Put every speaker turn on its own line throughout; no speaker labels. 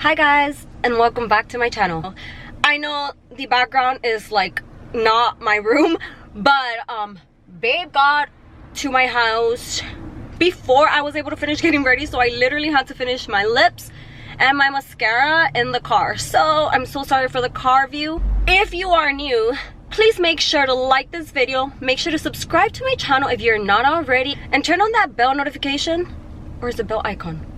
Hi guys, and welcome back to my channel. I know the background is like not my room, but babe got to my house before I was able to finish getting ready, so I literally had to finish my lips and my mascara in the car. So I'm so sorry for the car view. If you are new, please make sure to like this video, make sure to subscribe to my channel if you're not already, and turn on that bell notification, or is the bell icon?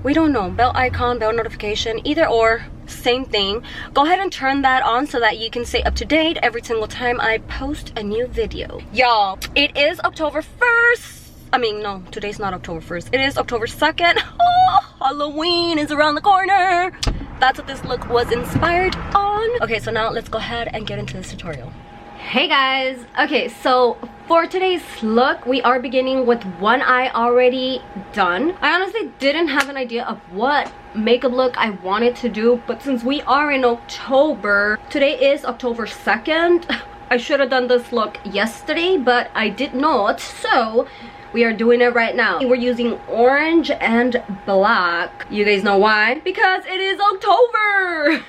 We don't know, bell icon, bell notification, either or, same thing. Go ahead and turn that on so that you can stay up to date every single time I post a new video. Y'all, it is October 1st. I mean, no, today's not October 1st. It is October 2nd. Oh, Halloween is around the corner. That's what this look was inspired on. Okay, so now let's go ahead and get into this tutorial. Hey guys, okay, so for today's look we are beginning with one eye already done. I honestly didn't have an idea of what makeup look I wanted to do, but since we are in October, today is October 2nd. I should have done this look yesterday, but I did not, so we are doing it right now. We're using orange and black. You guys know why? Because it is October!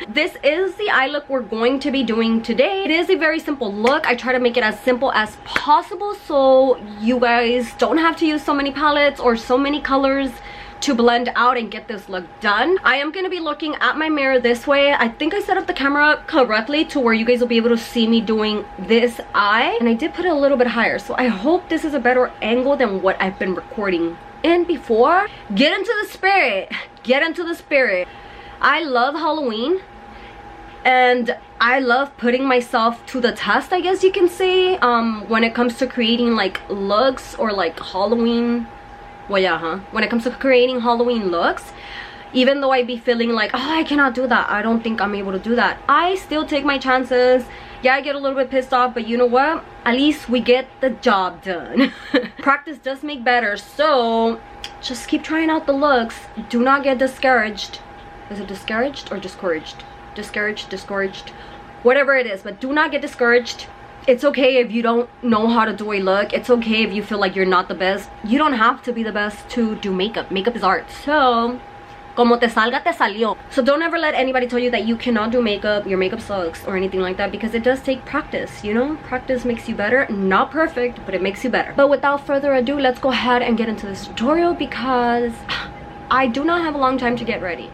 This is the eye look we're going to be doing today. It is a very simple look. I try to make it as simple as possible so you guys don't have to use so many palettes or so many colors to blend out and get this look done. I am going to be looking at my mirror this way. I think I set up the camera correctly to where you guys will be able to see me doing this eye, and I did put it a little bit higher, so I hope this is a better angle than what I've been recording in before. Get into the spirit. Get into the spirit. I love Halloween and I love putting myself to the test, I guess you can say, when it comes to creating like looks or like Halloween. Well, yeah, huh? When it comes to creating Halloween looks, even though I be feeling like, oh, I cannot do that, I don't think I'm able to do that, I still take my chances. Yeah, I get a little bit pissed off, but you know what? At least we get the job done. Practice does make better, so just keep trying out the looks. Do not get discouraged. Is it discouraged or discouraged? Discouraged, discouraged, whatever it is, but do not get discouraged. It's okay if you don't know how to do a look. It's okay if you feel like you're not the best. You don't have to be the best to do makeup. Makeup is art. So, como te salga, te salió. So don't ever let anybody tell you that you cannot do makeup, your makeup sucks, or anything like that, because it does take practice, you know? Practice makes you better. Not perfect, but it makes you better. But without further ado, let's go ahead and get into this tutorial because I do not have a long time to get ready.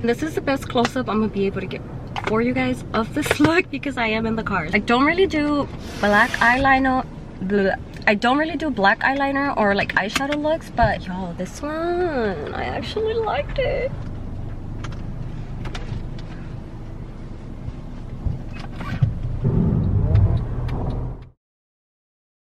This is the best close-up I'm gonna be able to get for you guys of this look because I am in the car. I don't really do black eyeliner. I don't really do black eyeliner or like eyeshadow looks, but y'all, this one, I actually liked it.